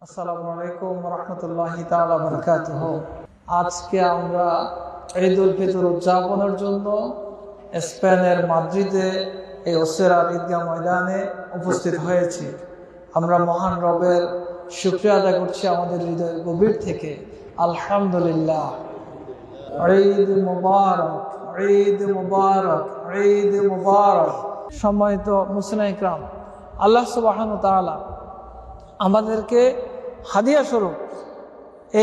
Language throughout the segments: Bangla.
আসসালামু আলাইকুম ওয়া রাহমাতুল্লাহি তাআলা ওয়া বারাকাতুহু। আজকে আমরা ঈদুল ফিতর উদযাপনের জন্য স্পেনের মাদ্রিদে এই ওসেরা ঈদগাহ ময়দানে উপস্থিত হয়েছি। আমরা মহান রবের শুকরিয়া আদায় করছি আমাদের হৃদয়ের গভীর থেকে। আলহামদুলিল্লাহ। ঈদ মুবারক, ঈদ মুবারক, ঈদ মুবারক। সম্মানিত মুসলিম ইকরাম, আল্লাহ সুবহানাহু ওয়া তাআলা আমাদেরকে হাদিয়া স্বরূপ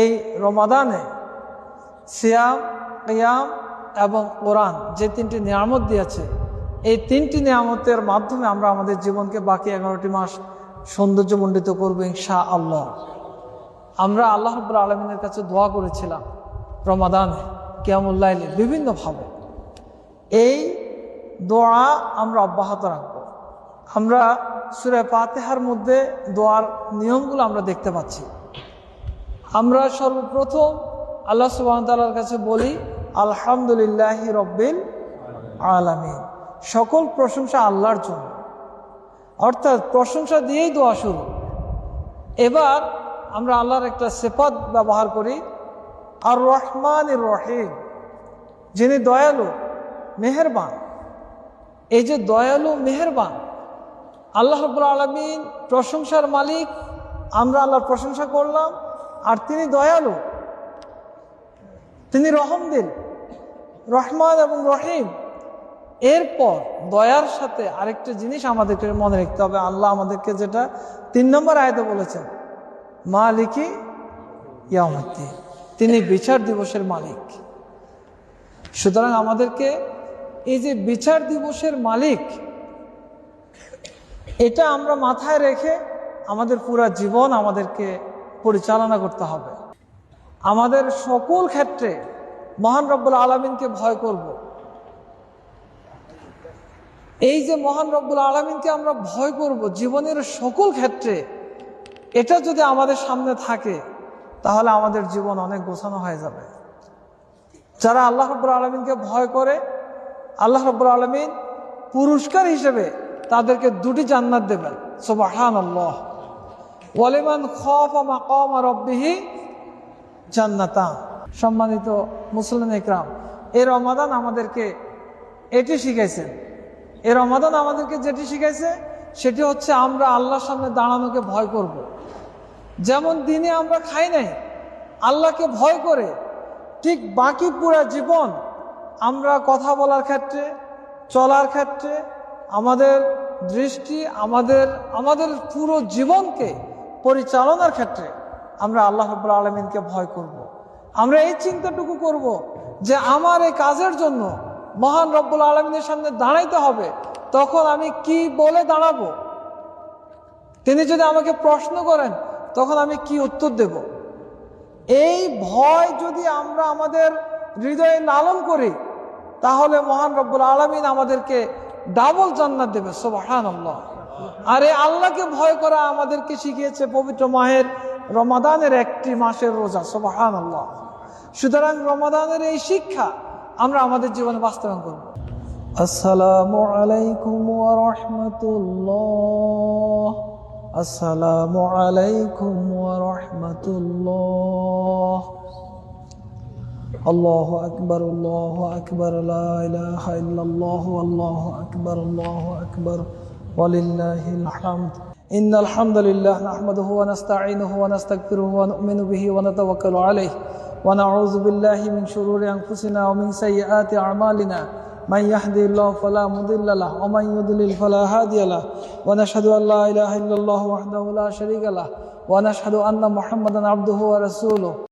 এই রমাদানে সিয়াম, কিয়াম এবং কোরআন যে তিনটি নিয়ামত দিয়েছে, এই তিনটি নিয়ামতের মাধ্যমে আমরা আমাদের জীবনকে বাকি 11টি মাস সৌন্দর্যমণ্ডিত করবো ইনশাআল্লাহ। আমরা আল্লাহ রাব্বুল আলামিনের কাছে দোয়া করেছিলাম রমাদানে কিয়ামুল লাইলে বিভিন্নভাবে। এই দোয়া আমরা অব্যাহত রাখবো। আমরা সূরা ফাতিহার মধ্যে দোয়ার নিয়মগুলো আমরা দেখতে পাচ্ছি। আমরা সর্বপ্রথম আল্লাহ সুবহানাহু ওয়া তাআলার কাছে বলি আলহামদুলিল্লাহি রাব্বিল আলামিন। সকল প্রশংসা আল্লাহর জন্য, অর্থাৎ প্রশংসা দিয়েই দোয়া শুরু। এবার আমরা আল্লাহর একটা সিফাত ব্যবহার করি, আর রহমানির রহিম, যিনি দয়ালু মেহেরবান। এই যে দয়ালু মেহেরবান আল্লাহ রাব্বুল আলামিন প্রশংসার মালিক, আমরা আল্লাহর প্রশংসা করলাম। আর তিনি দয়ালু, তিনি রহমদিল, রহমান এবং রহিম। এরপর দয়ার সাথে আরেকটা জিনিস আমাদেরকে মনে রাখতে হবে। আল্লাহ আমাদেরকে যেটা 3 নম্বর আয়াতে বলেছেন, মালিকি ইয়াউমিদ্দিন, তিনি বিচার দিবসের মালিক। সুতরাং আমাদেরকে এই যে বিচার দিবসের মালিক, এটা আমরা মাথায় রেখে আমাদের পুরা জীবন আমাদেরকে পরিচালনা করতে হবে। আমাদের সকল ক্ষেত্রে মহান রব্বুল আলামিনকে ভয় করব। এই যে মহান রব্বুল আলামিনকে আমরা ভয় করব জীবনের সকল ক্ষেত্রে, এটা যদি আমাদের সামনে থাকে তাহলে আমাদের জীবন অনেক গোছানো হয়ে যাবে। যারা আল্লাহ রাব্বুল আলামিনকে ভয় করে, আল্লাহ রাব্বুল আলামিন পুরস্কার হিসেবে তাদেরকে 2টি জান্নাত দেবেন। সুবহানাল্লাহ। ওয়ালিমান খাফা মাকামা রাব্বিহি জান্নাতান। সম্মানিত মুসলিম ইকরাম, এই রমাদান আমাদেরকে এটি শিখাইছেন। এই রমাদান আমাদেরকে যেটি শিখাইছে সেটি হচ্ছে আমরা আল্লাহর সামনে দাঁড়ানোকে ভয় করব। যেমন দিনে আমরা খাই নাই আল্লাহকে ভয় করে, ঠিক বাকি পুরা জীবন আমরা কথা বলার ক্ষেত্রে, চলার ক্ষেত্রে, আমাদের দৃষ্টি, আমাদের পুরো জীবনকে পরিচালনার ক্ষেত্রে আমরা আল্লাহ রাব্বুল আলামিনকে ভয় করব। আমরা এই চিন্তাটুকু করব যে আমার এই কাজের জন্য মহান রব্বুল আলামিনের সামনে দাঁড়াইতে হবে, তখন আমি কি বলে দাঁড়াবো? তিনি যদি আমাকে প্রশ্ন করেন তখন আমি কি উত্তর দেব? এই ভয় যদি আমরা আমাদের হৃদয়ে লালন করি তাহলে মহান রব্বুল আলামিন আমাদেরকে ডাবল জান্নাত দেবে। সুবহানাল্লাহ। আর এই আল্লাহকে ভয় করা আমাদেরকে শিখিয়েছে পবিত্র মাহের রমাদানের 1টি মাসের রোজা। সুবহানাল্লাহ। সুতরাং রমাদানের এই শিক্ষা আমরা আমাদের জীবনে বাস্তবায়ন করব। আসসালামু আলাইকুম ওয়া রাহমাতুল্লাহ। আসসালামু আলাইকুম ওয়া রাহমাতুল্লাহ। আল্লাহু আকবার, আল্লাহু আকবার, লা ইলাহা ইল্লাল্লাহ, আল্লাহু আকবার, আল্লাহু আকবার, ওয়ালিল্লাহিল হামদ। ইন্নাল হামদালিল্লাহ নাহমাদুহু ওয়া নাস্তাঈনুহু ওয়া নাস্তাগফিরুহু ওয়া নু'মিনু বিহি ওয়া নাতাওয়াক্কালু আলাইহি ওয়া নাউযু বিল্লাহি মিন শুরুরি আনফুসিনা ওয়া মিন সাইয়্যাতি আ'মালিনা। মান ইয়াহদিহিল্লাহু ফালা মুদিল্লা লাহু ওয়া মান ইউদ্লিল ফালা হাদিয়া লাহু ওয়া নাশহাদু আন লা ইলাহা ইল্লাল্লাহু ওয়াহদাহু লা শারীকা লাহু ওয়া নাশহাদু আন্না মুহাম্মাদান আবদুহু ওয়া রাসূলুহু।